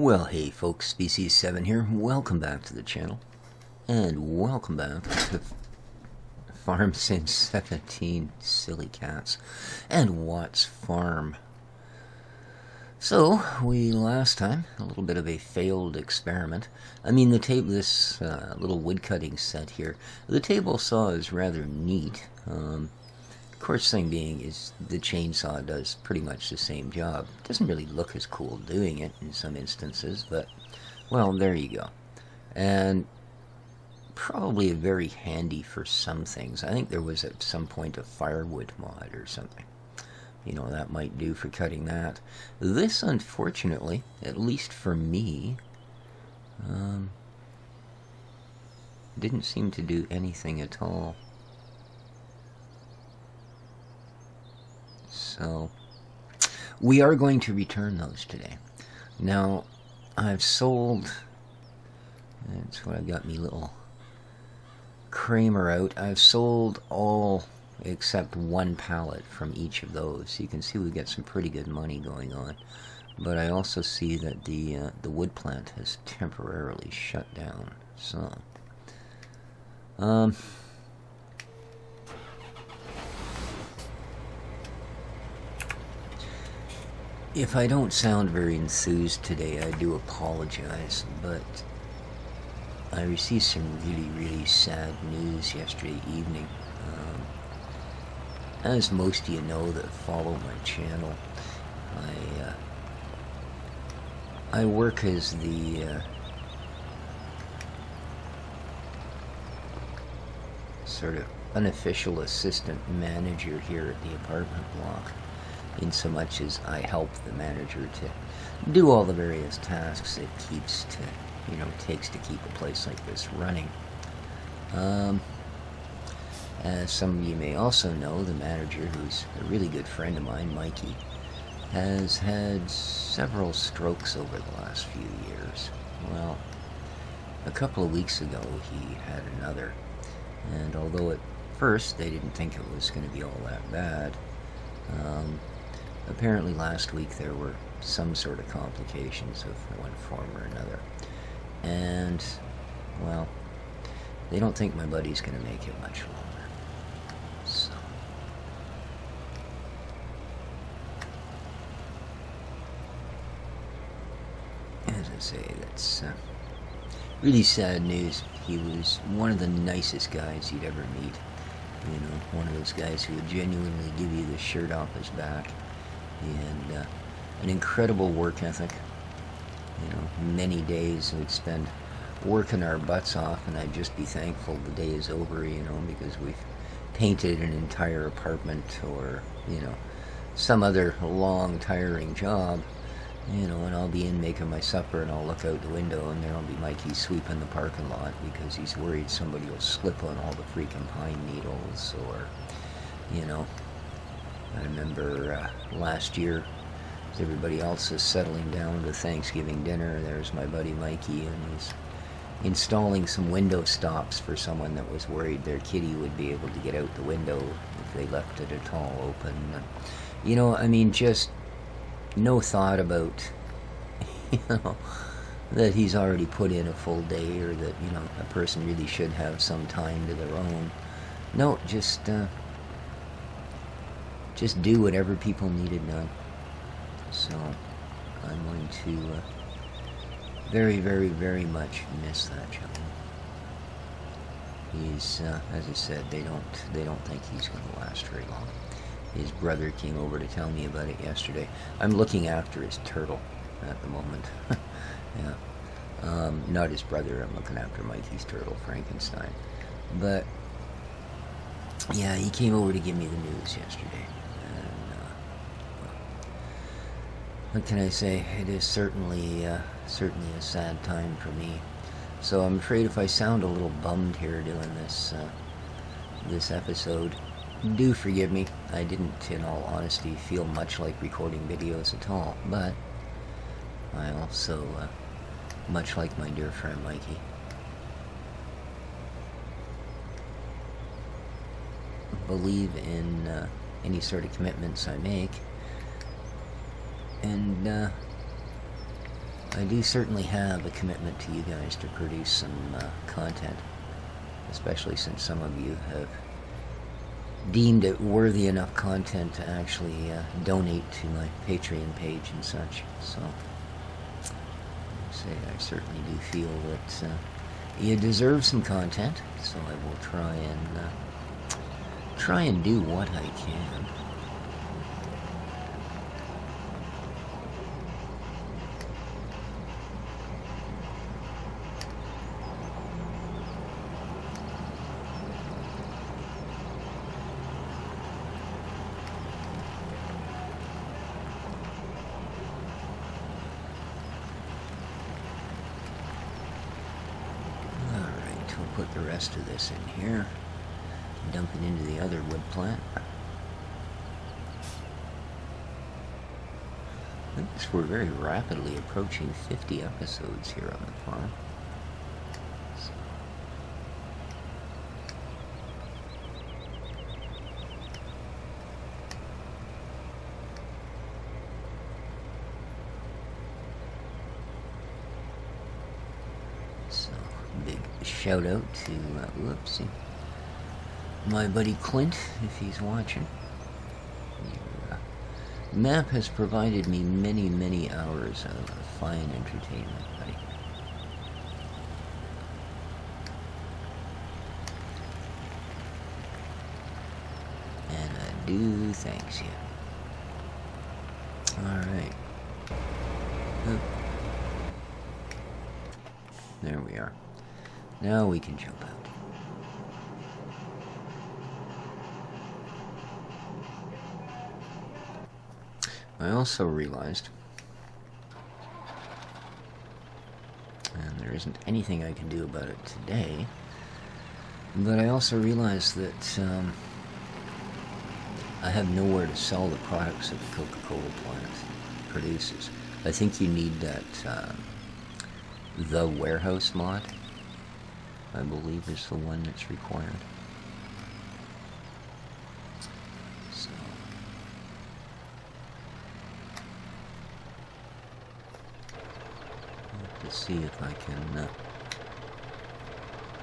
Well, hey folks, Species 7 here. Welcome back to the channel. And welcome back to Farm Sim 17, Silly Cats, and Watt's Farm. So, last time, a little bit of a failed experiment. I mean, this little woodcutting set here, the table saw is rather neat. Of course, thing being is the chainsaw does pretty much the same job. It doesn't really look as cool doing it in some instances, but, well, there you go. And probably very handy for some things. I think there was at some point a firewood mod or something. You know, that might do for cutting that. This, unfortunately, at least for me, didn't seem to do anything at all. So, we are going to return those today. Now, I've sold, that's what I've got me little Kramer out. I've sold all except one pallet from each of those. You can see we get some pretty good money going on. But I also see that the wood plant has temporarily shut down. So, if I don't sound very enthused today, I do apologize, but I received some really sad news yesterday evening. As most of you know that follow my channel, I work as the sort of unofficial assistant manager here at the apartment block, in so much as I help the manager to do all the various tasks it takes to keep a place like this running. As some of you may also know, the manager, who's a really good friend of mine, Mikey, has had several strokes over the last few years. Well, a couple of weeks ago he had another, and although at first they didn't think it was going to be all that bad, apparently last week there were some sort of complications of one form or another. And, well, they don't think my buddy's going to make it much longer. So, as I say, that's really sad news. He was one of the nicest guys you'd ever meet. You know, one of those guys who would genuinely give you the shirt off his back. And an incredible work ethic. You know, many days we'd spend working our butts off, and I'd just be thankful the day is over, you know, because we've painted an entire apartment, or, you know, some other long, tiring job, you know, and I'll be in making my supper, and I'll look out the window, and there'll be Mikey sweeping the parking lot because he's worried somebody will slip on all the freaking pine needles, or, you know, I remember last year, as everybody else is settling down to Thanksgiving dinner, there's my buddy Mikey, and he's installing some window stops for someone that was worried their kitty would be able to get out the window if they left it at all open. You know, I mean, just no thought about, you know, that he's already put in a full day, or that, you know, a person really should have some time to their own. No, just do whatever people needed done. So, I'm going to very much miss that gentleman. He's, as I said, they don't think he's going to last very long. His brother came over to tell me about it yesterday. I'm looking after his turtle at the moment. Yeah. Not his brother, I'm looking after Mikey's turtle, Frankenstein. But, yeah, he came over to give me the news yesterday. What can I say? It is certainly a sad time for me. So I'm afraid if I sound a little bummed here doing this episode, do forgive me. I didn't, in all honesty, feel much like recording videos at all. But I also, much like my dear friend Mikey, believe in any sort of commitments I make. And I do certainly have a commitment to you guys to produce some content, especially since some of you have deemed it worthy enough content to actually donate to my Patreon page and such. So, I certainly do feel that you deserve some content, so I will try and do what I can. Put the rest of this in here, dump it into the other wood plant. I guess we're very rapidly approaching 50 episodes here on the farm. Shout out to, whoopsie, my buddy Clint, if he's watching. Your map has provided me many, many hours of fine entertainment, buddy. And I do thanks you. Alright. Oh. There we are. Now we can jump out. I also realized, and there isn't anything I can do about it today, but I also realized that I have nowhere to sell the products that the Coca-Cola plant produces. I think you need that the warehouse mod, I believe, is the one that's required. So, let's see if I can,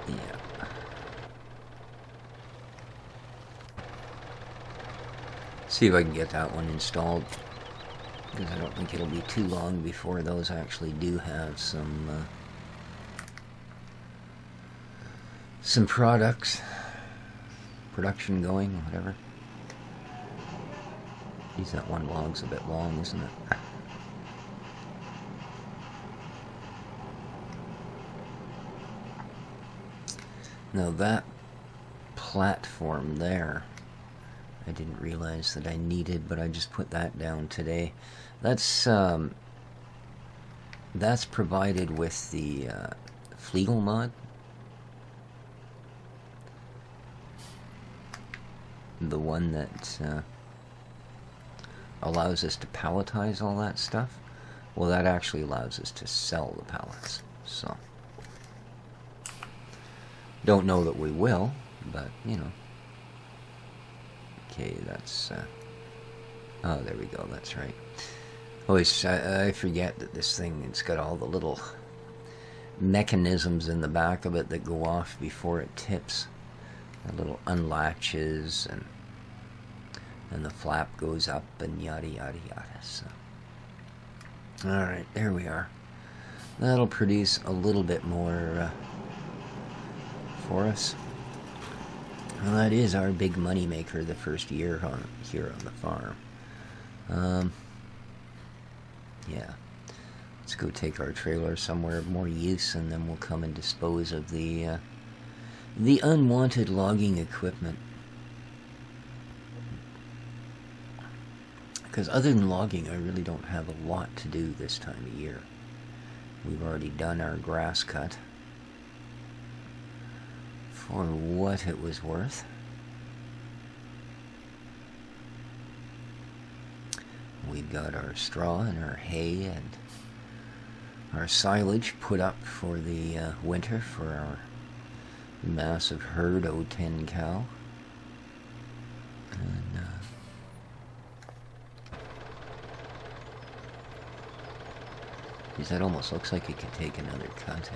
yeah. See if I can get that one installed, because I don't think it'll be too long before those actually do have some production going, whatever. Geez, that one log's a bit long, isn't it? Now that platform there, I didn't realize that I needed, but I just put that down today. That's provided with the Flegel mod. The one that allows us to palletize all that stuff. Well, that actually allows us to sell the pallets. So, don't know that we will, but you know. Okay, that's oh, there we go, that's right. Always, I forget that this thing, it's got all the little mechanisms in the back of it that go off before it tips. The little unlatches, and the flap goes up, and yada yada yada. So, alright, there we are. That'll produce a little bit more for us. Well, that is our big money maker the first year here on the farm. Yeah. Let's go take our trailer somewhere of more use, and then we'll come and dispose of the unwanted logging equipment. Because other than logging, I really don't have a lot to do this time of year. We've already done our grass cut for what it was worth. We've got our straw and our hay and our silage put up for the winter for our massive herd of 10 cow. And Because that almost looks like it could take another cut,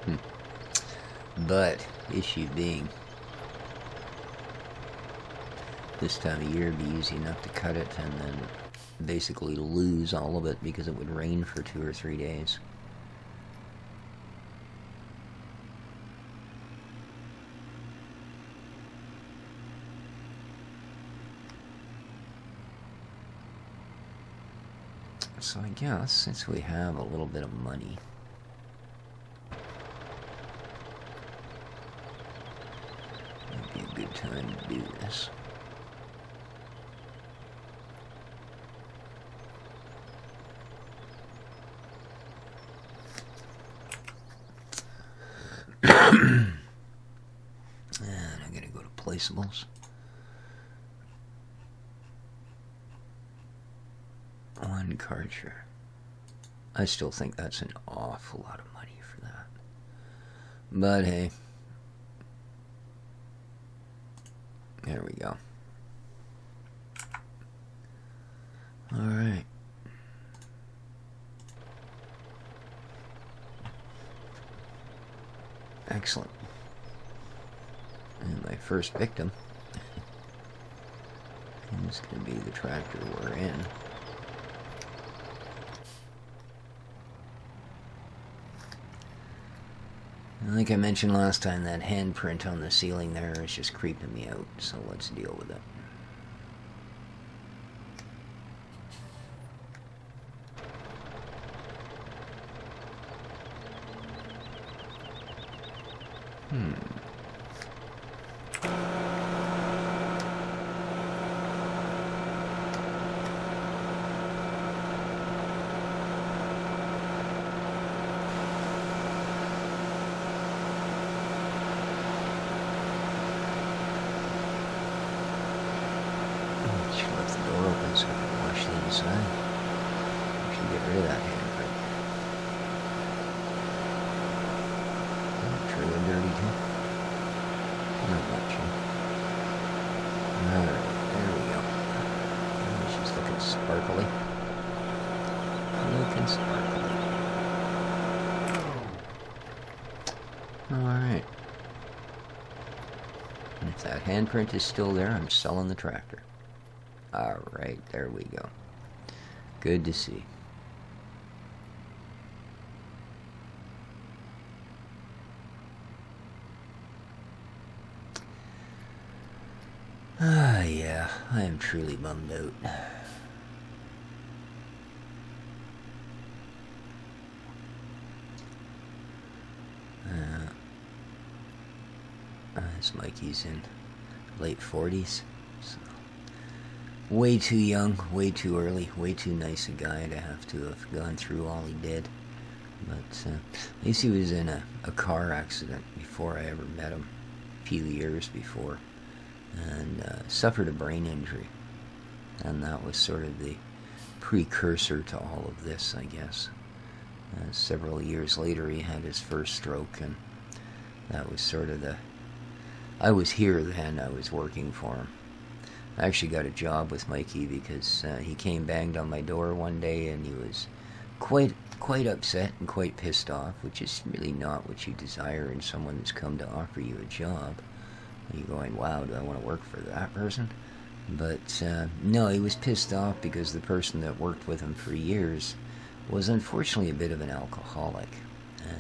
eh? But, issue being, this time of year would be easy enough to cut it and then basically lose all of it because it would rain for 2 or 3 days. So I guess, since we have a little bit of money, might be a good time to do this. And I'm gonna go to placeables. One Karcher. I still think that's an awful lot of money for that. But hey. There we go. Alright. Excellent. And my first victim is going to be the tractor we're in. Like I mentioned last time, that handprint on the ceiling there is just creeping me out, so let's deal with it. Handprint is still there. I'm selling the tractor. Alright, there we go. Good to see. Yeah, I am truly bummed out. This Mikey's in late 40s, so way too young, way too early, way too nice a guy to have gone through all he did. But at least he was in a car accident before I ever met him, a few years before, and suffered a brain injury, and that was sort of the precursor to all of this, I guess. Several years later he had his first stroke, and that was sort of the... I was here then, I was working for him. I actually got a job with Mikey because he came banged on my door one day and he was quite upset and quite pissed off, which is really not what you desire in someone that's come to offer you a job. You're going, wow, do I want to work for that person? But no, he was pissed off because the person that worked with him for years was unfortunately a bit of an alcoholic. And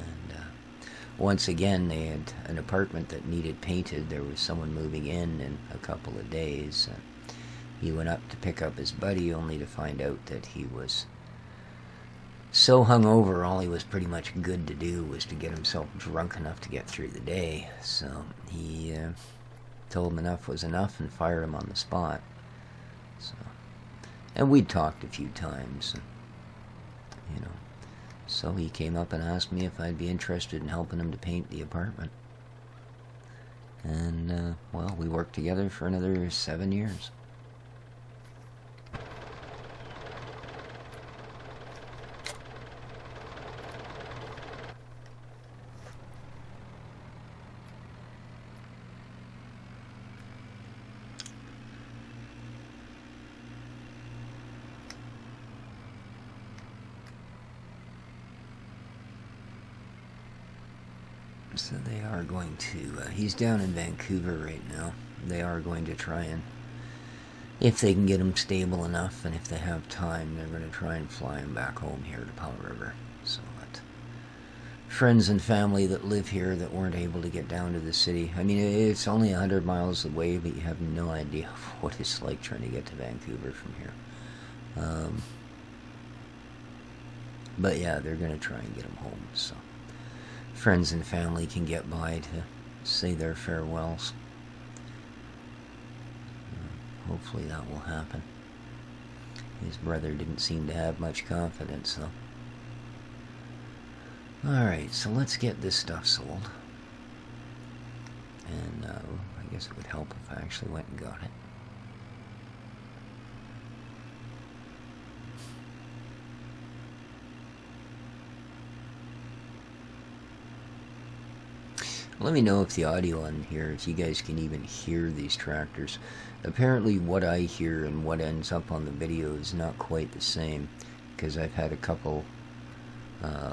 once again, they had an apartment that needed painted. There was someone moving in a couple of days. He went up to pick up his buddy, only to find out that he was so hungover, all he was pretty much good to do was to get himself drunk enough to get through the day. So he told him enough was enough and fired him on the spot. So, and we'd talked a few times, and, you know. So he came up and asked me if I'd be interested in helping him to paint the apartment. And, well, we worked together for another 7 years. So they are going to, he's down in Vancouver right now. They are going to try and, if they can get him stable enough and if they have time, they're going to try and fly him back home here to Powell River. So that friends and family that live here that weren't able to get down to the city. I mean, it's only 100 miles away, but you have no idea what it's like trying to get to Vancouver from here. But yeah, they're going to try and get him home, so friends and family can get by to say their farewells. Hopefully that will happen. His brother didn't seem to have much confidence, though. Alright, so let's get this stuff sold. And I guess it would help if I actually went and got it. Let me know if the audio on here, if you guys can even hear these tractors. Apparently what I hear and what ends up on the video is not quite the same, because I've had a couple,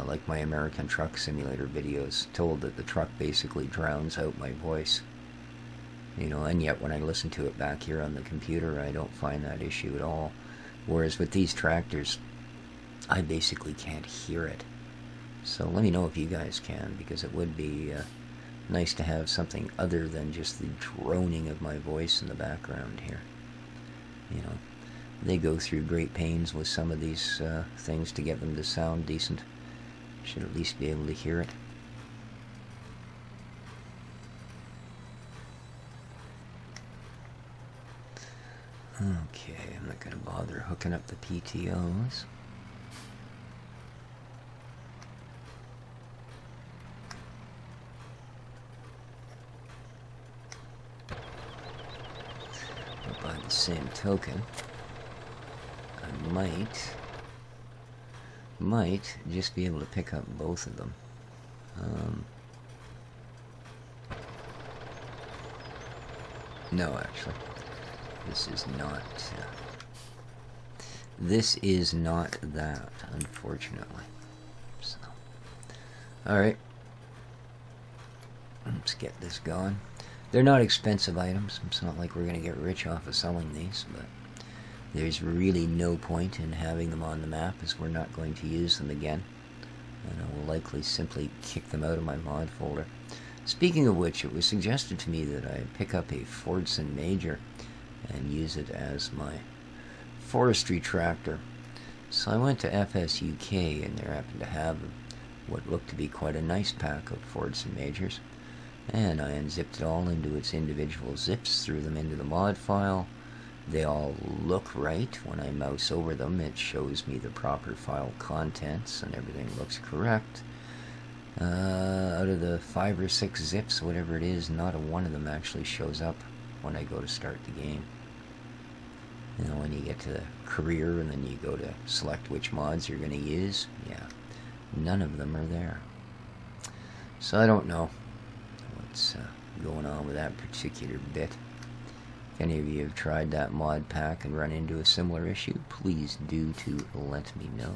like my American Truck Simulator videos, told that the truck basically drowns out my voice. You know, and yet when I listen to it back here on the computer, I don't find that issue at all. Whereas with these tractors, I basically can't hear it. So let me know if you guys can, because it would be nice to have something other than just the droning of my voice in the background here. You know, they go through great pains with some of these things to get them to sound decent. Should at least be able to hear it. Okay, I'm not going to bother hooking up the PTOs. But by the same token, I might just be able to pick up both of them. No, actually. This is not that, unfortunately. So, alright. Let's get this going. They're not expensive items. It's not like we're going to get rich off of selling these, but there's really no point in having them on the map, as we're not going to use them again. And I will likely simply kick them out of my mod folder. Speaking of which, it was suggested to me that I pick up a Fordson Major and use it as my forestry tractor. So I went to FS UK, and they happened to have what looked to be quite a nice pack of Fordson Majors. And I unzipped it all into its individual zips, threw them into the mod file. They all look right. When I mouse over them, it shows me the proper file contents, and everything looks correct. Out of the 5 or 6 zips, whatever it is, not a one of them actually shows up when I go to start the game. You know, when you get to career and then you go to select which mods you're going to use, yeah, none of them are there. So I don't know what's going on with that particular bit. If any of you have tried that mod pack and run into a similar issue, please do to let me know.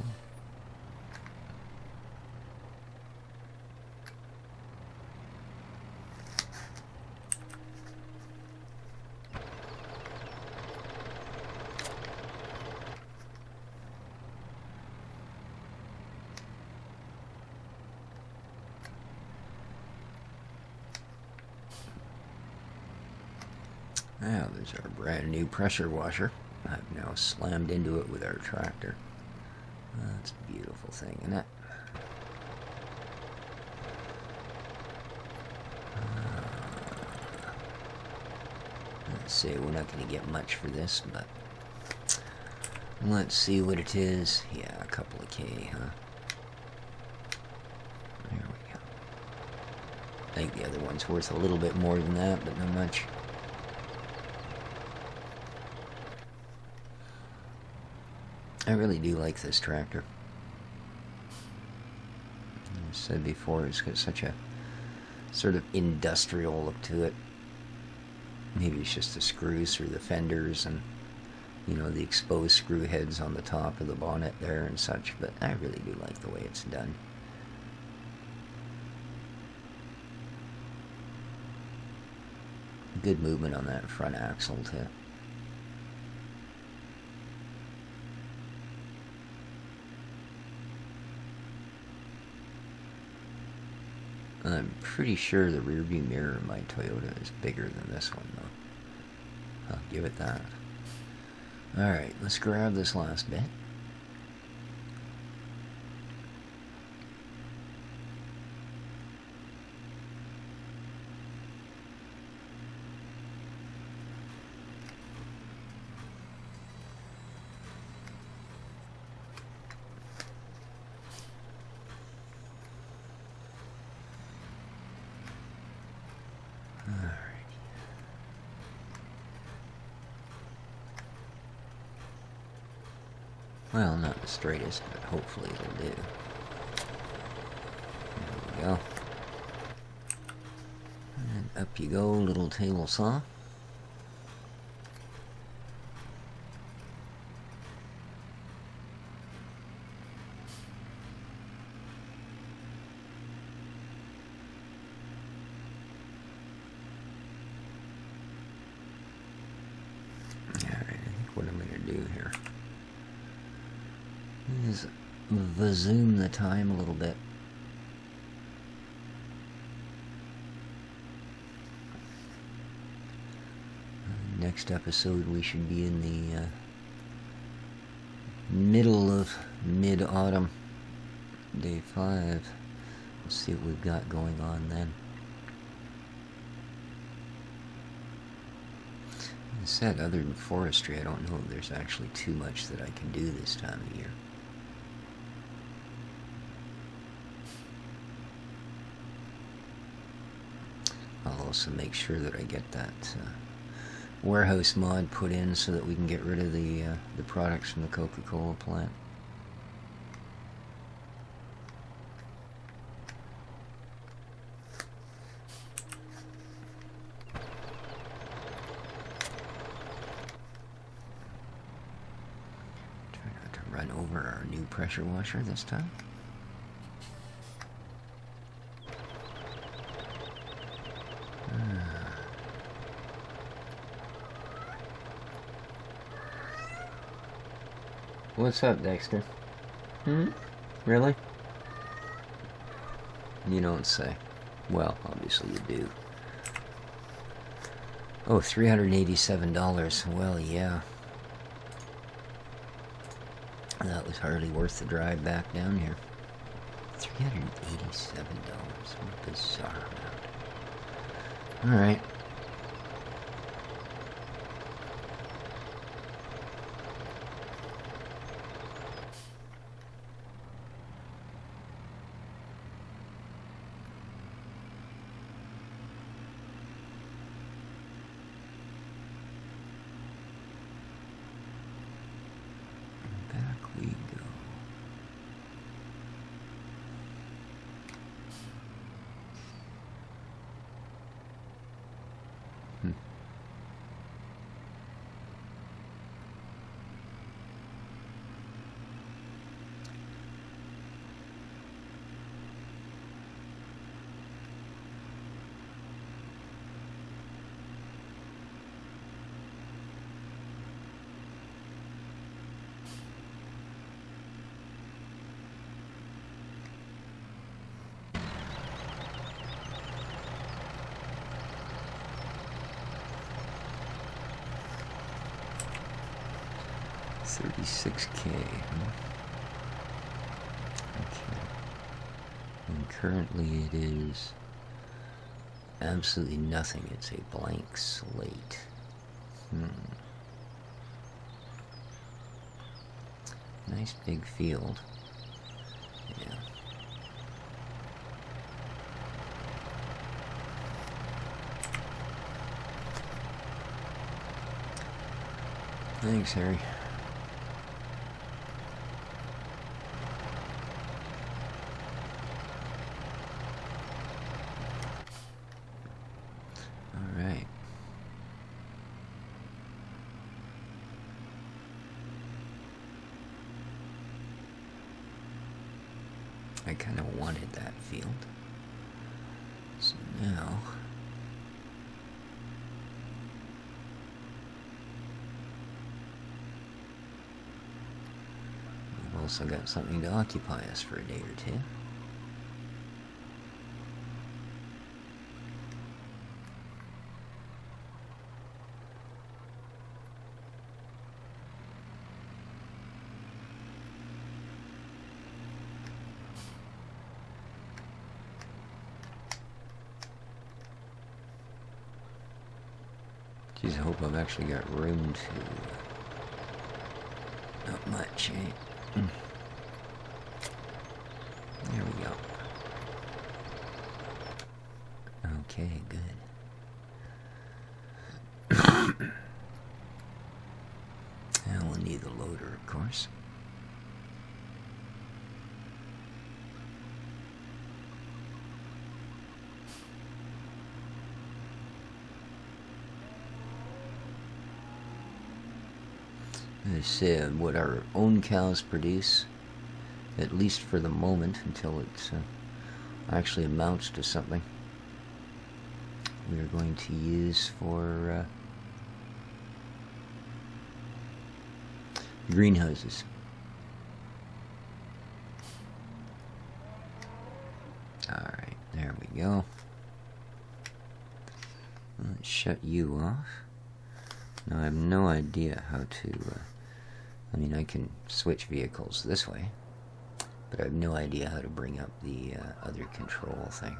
Now there's our brand new pressure washer. I've now slammed into it with our tractor. That's a beautiful thing, isn't it? Let's see, we're not going to get much for this, but let's see what it is. Yeah, a couple of K, huh? There we go. I think the other one's worth a little bit more than that, but not much. I really do like this tractor. As I said before, it's got such a sort of industrial look to it. Maybe it's just the screws through the fenders and, you know, the exposed screw heads on the top of the bonnet there and such, but I really do like the way it's done. Good movement on that front axle too. I'm pretty sure the rearview mirror in my Toyota is bigger than this one, though. I'll give it that. Alright, let's grab this last bit. Well, not the straightest, but hopefully it'll do. There we go. And up you go, little table saw. Alright, I think what I'm going to do here is zoom the time a little bit. Next episode we should be in the middle of mid-autumn, day 5. Let's see what we've got going on then. As I said, other than forestry, I don't know if there's actually too much that I can do this time of year. I'll also make sure that I get that warehouse mod put in so that we can get rid of the products from the Coca-Cola plant. Try not to run over our new pressure washer this time. What's up, Dexter? Really? You don't say. Well, obviously you do. Oh, $387. Well, yeah. That was hardly worth the drive back down here. $387. What a bizarre amount. Alright. $36K. Okay. And currently it is absolutely nothing. It's a blank slate. Nice big field. Yeah. Thanks, Harry. I kind of wanted that field. So now also got something to occupy us for a day or two. Geez, I hope I've actually got room to... not much, eh? There we go. Okay, good. And we'll need the loader, of course. This what our own cows produce, at least for the moment, until it actually amounts to something. We are going to use for greenhouses. Alright, there we go. Let's shut you off. Now I have no idea how to... I mean, I can switch vehicles this way, but I have no idea how to bring up the other control thing.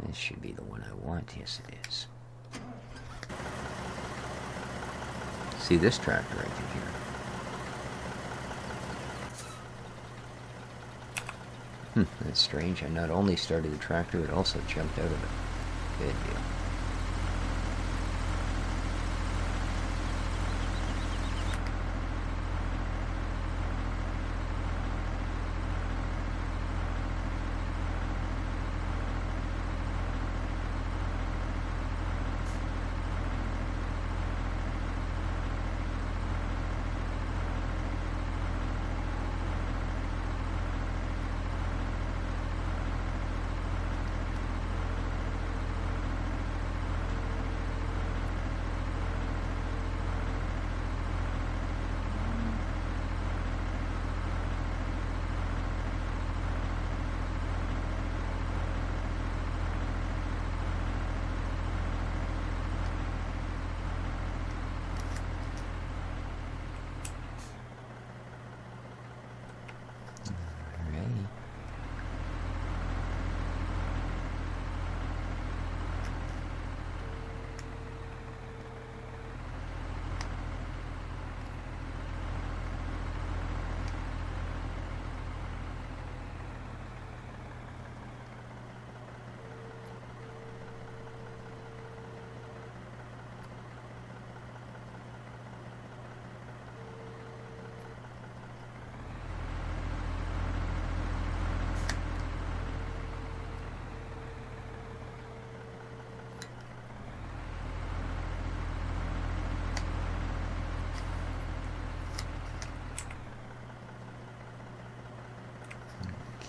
This should be the one I want. Yes, it is. See this tractor I can hear. That's strange. I not only started the tractor, it also jumped out of it. Good deal.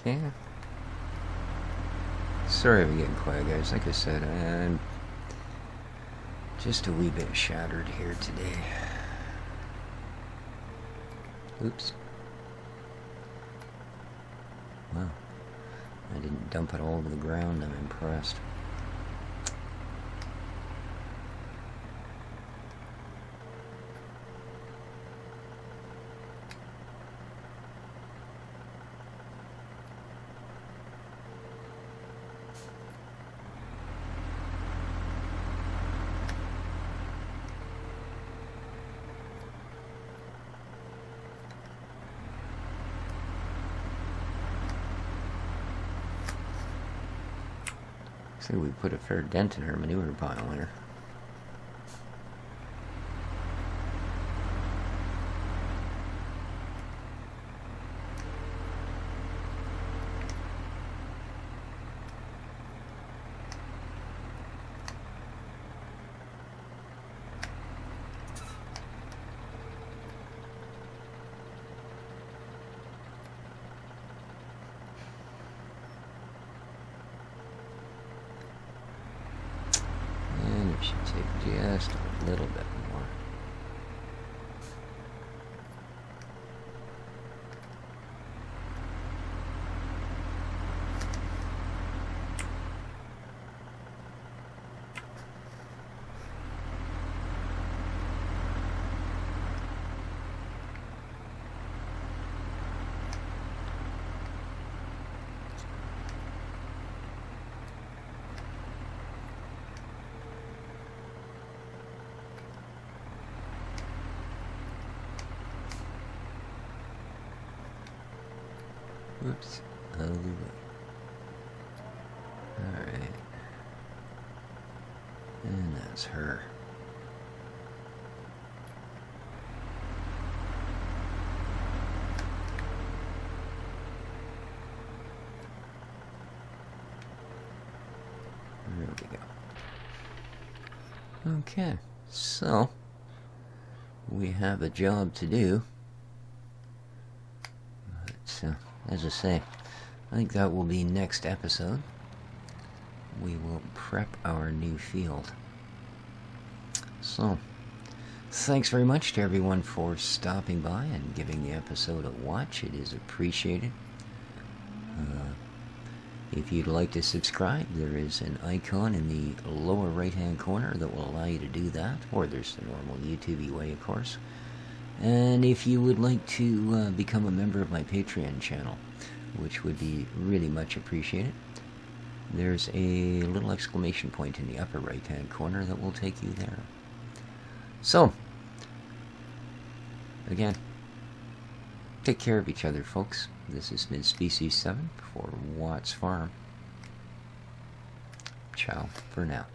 Okay. Sorry I'm getting quiet, guys. Like I said, I'm just a wee bit shattered here today. Oops. Wow. I didn't dump it all over the ground. I'm impressed. See, we put a fair dent in her manure pile there. Should take just a little bit more. Whoops. Out of the way. Alright. And that's her. There we go. Okay, so we have a job to do. But, as I say, I think that will be next episode. We will prep our new field. So, thanks very much to everyone for stopping by and giving the episode a watch. It is appreciated. If you'd like to subscribe, there is an icon in the lower right-hand corner that will allow you to do that, or there's the normal YouTube way, of course. And if you would like to become a member of my Patreon channel, which would be really much appreciated, there's a little exclamation point in the upper right-hand corner that will take you there. So, again, take care of each other, folks. This is Mid-Species 7 for Watts Farm. Ciao for now.